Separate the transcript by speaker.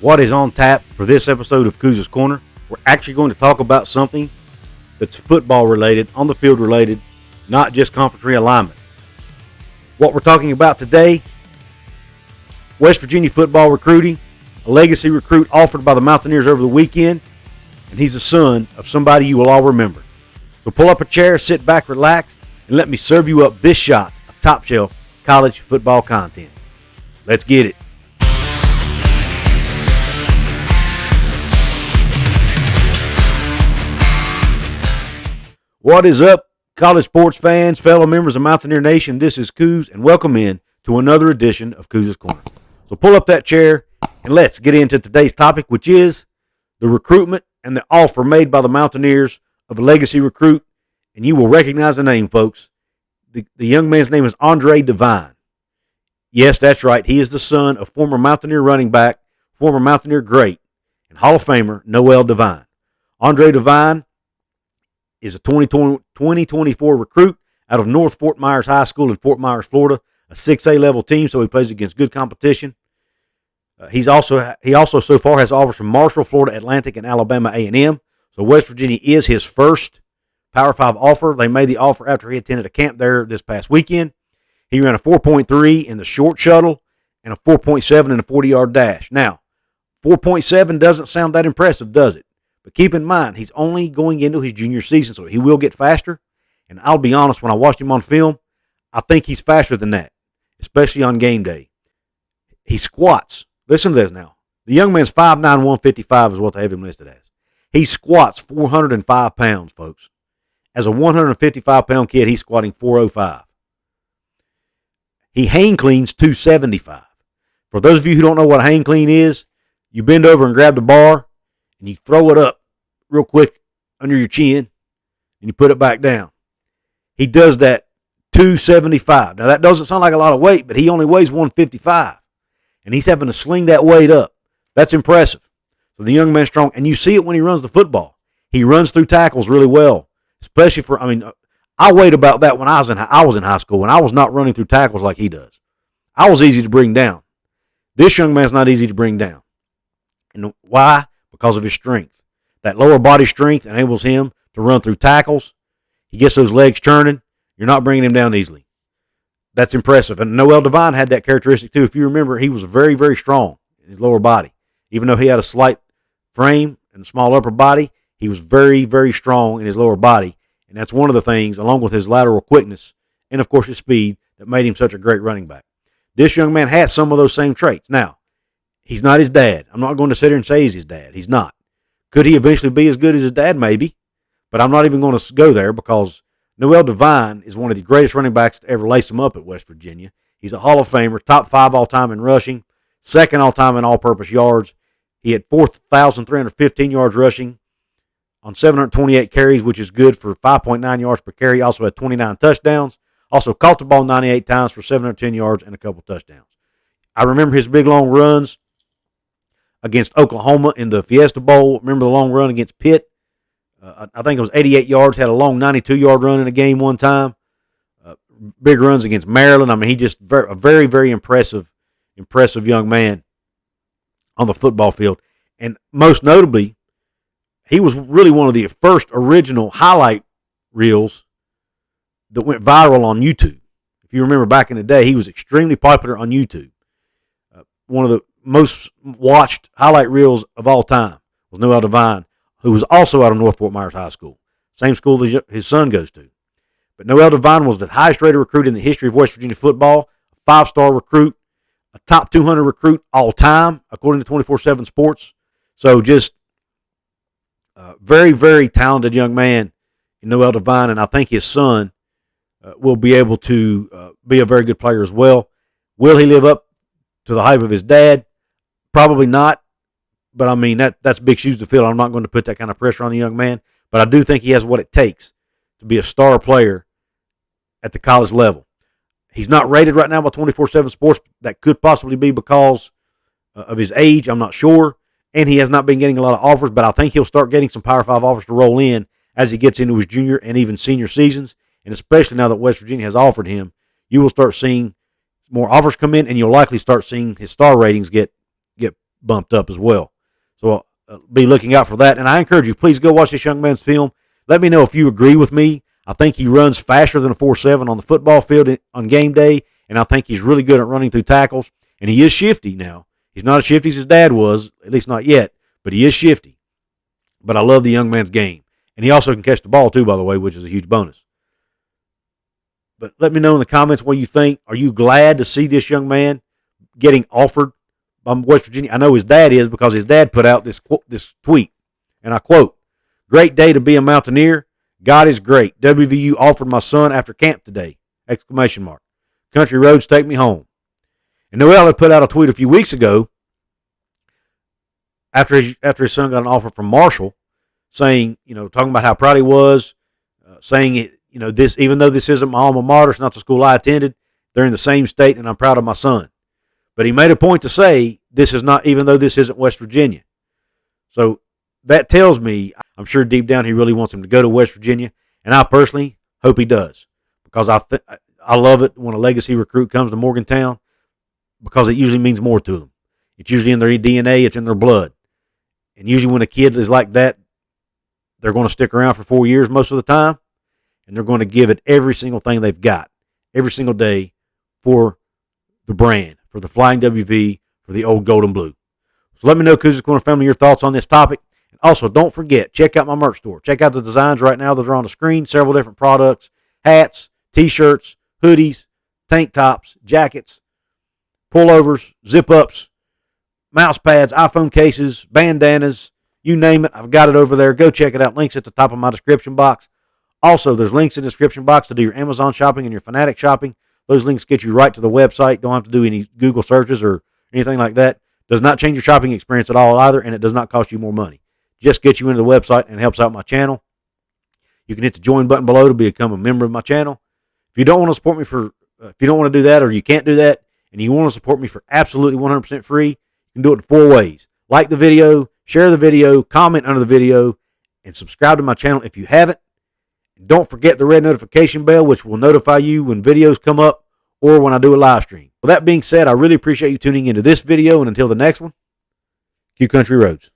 Speaker 1: What is on tap for this episode of Couz's Corner? We're actually going to talk about something that's football related, on the field related, not just conference realignment. What we're talking about today, West Virginia football recruiting, a legacy recruit offered by the Mountaineers over the weekend, and he's the son of somebody you will all remember. So pull up a chair, sit back, relax, and let me serve you up this shot of top shelf college football content. Let's get it. What is up, college sports fans, fellow members of Mountaineer Nation? This is Couz, and welcome in to another edition of Couz's Corner. So pull up that chair, and let's get into today's topic, which is the recruitment and the offer made by the Mountaineers of a legacy recruit. And you will recognize the name, folks. The young man's name is Andre Devine. Yes, that's right. He is the son of former Mountaineer running back, former Mountaineer great, and Hall of Famer Noel Devine. Andre Devine is a 2024 recruit out of North Fort Myers High School in Fort Myers, Florida, a 6A level team, so he plays against good competition. He also so far has offers from Marshall, Florida Atlantic, and Alabama A&M. So West Virginia is his first Power 5 offer. They made the offer after he attended a camp there this past weekend. He ran a 4.3 in the short shuttle and a 4.7 in the 40-yard dash. Now, 4.7 doesn't sound that impressive, does it? But keep in mind, he's only going into his junior season, so he will get faster. And I'll be honest, when I watched him on film, I think he's faster than that, especially on game day. He squats. Listen to this now. The young man's 5'9", 155 is what they have him listed as. He squats 405 pounds, folks. As a 155-pound kid, he's squatting 405. He hang cleans 275. For those of you who don't know what a hang clean is, you bend over and grab the bar, and you throw it up real quick under your chin, and you put it back down. He does that 275. Now, that doesn't sound like a lot of weight, but he only weighs 155, and he's having to sling that weight up. That's impressive. So the young man's strong, and you see it when he runs the football. He runs through tackles really well, especially for, I weighed about that when I was in high school, when I was not running through tackles like he does. I was easy to bring down. This young man's not easy to bring down. And why? Because of his strength. That lower body strength enables him to run through tackles. He gets those legs turning. You're not bringing him down easily. That's impressive. And Noel Devine had that characteristic too. If you remember, he was very, very strong in his lower body. Even though he had a slight frame and a small upper body, he was very, very strong in his lower body. And that's one of the things, along with his lateral quickness and, of course, his speed, that made him such a great running back. This young man has some of those same traits. Now, he's not his dad. I'm not going to sit here and say he's his dad. He's not. Could he eventually be as good as his dad? Maybe. But I'm not even going to go there because Noel Devine is one of the greatest running backs to ever lace him up at West Virginia. He's a Hall of Famer, top 5 all-time in rushing, second all-time in all-purpose yards. He had 4,315 yards rushing on 728 carries, which is good for 5.9 yards per carry. He also had 29 touchdowns. Also caught the ball 98 times for 710 yards and a couple touchdowns. I remember his big long runs against Oklahoma in the Fiesta Bowl. Remember the long run against Pitt? I think it was 88 yards, had a long 92-yard run in a game one time. Big runs against Maryland. He just a very, very impressive young man on the football field. And most notably, he was really one of the first original highlight reels that went viral on YouTube. If you remember back in the day, he was extremely popular on YouTube. One of the most watched highlight reels of all time was Noel Devine, who was also out of North Fort Myers High School, same school that his son goes to. But Noel Devine was the highest rated recruit in the history of West Virginia football, a 5-star recruit, a top 200 recruit all time, according to 24/7 Sports. So just very, very talented young man in Noel Devine, and I think his son will be able to be a very good player as well. Will he live up to the hype of his dad? Probably not, but that's big shoes to fill. I'm not going to put that kind of pressure on the young man, but I do think he has what it takes to be a star player at the college level. He's not rated right now by 24/7 Sports. That could possibly be because of his age. I'm not sure. And he has not been getting a lot of offers, but I think he'll start getting some Power 5 offers to roll in as he gets into his junior and even senior seasons. And especially now that West Virginia has offered him, you will start seeing more offers come in, and you'll likely start seeing his star ratings get bumped up as well. So be looking out for that. And I encourage you, please go watch this young man's film. Let me know if you agree with me. I think he runs faster than a 4.7 on the football field on game day, and I think he's really good at running through tackles. And he is shifty now. He's not as shifty as his dad was, at least not yet, but he is shifty. But I love the young man's game. And he also can catch the ball too, by the way, which is a huge bonus. But let me know in the comments what you think. Are you glad to see this young man getting offered by West Virginia? I know his dad is, because his dad put out this tweet, and I quote, "Great day to be a Mountaineer. God is great. WVU offered my son after camp today!" Exclamation mark. Country roads take me home. And Noel had put out a tweet a few weeks ago after his son got an offer from Marshall, saying, talking about how proud he was, saying, this, even though this isn't my alma mater, it's not the school I attended, they're in the same state, and I'm proud of my son. But he made a point to say, this is not, even though this isn't West Virginia. So that tells me, I'm sure deep down he really wants him to go to West Virginia, and I personally hope he does, because I love it when a legacy recruit comes to Morgantown, because it usually means more to them. It's usually in their DNA, it's in their blood. And usually when a kid is like that, they're going to stick around for 4 years most of the time, and they're going to give it every single thing they've got, every single day, for the brand, for the Flying WV, for the old gold and blue. So let me know, Cougars Corner family, your thoughts on this topic. And also, don't forget, check out my merch store. Check out the designs right now that are on the screen, several different products, hats, T-shirts, hoodies, tank tops, jackets, pullovers, zip-ups, mouse pads, iPhone cases, bandanas, you name it, I've got it over there. Go check it out. Links at the top of my description box. Also, there's links in the description box to do your Amazon shopping and your Fanatic shopping. Those links get you right to the website. Don't have to do any Google searches or anything like that. Does not change your shopping experience at all either, and it does not cost you more money. Just get you into the website and helps out my channel. You can hit the join button below to become a member of my channel. If you don't want to support me if you don't want to do that, or you can't do that, and you want to support me for absolutely 100% free, you can do it in 4 ways. Like the video, share the video, comment under the video, and subscribe to my channel if you haven't. And don't forget the red notification bell, which will notify you when videos come up or when I do a live stream. With that being said, I really appreciate you tuning into this video, and until the next one, Q Country Roads.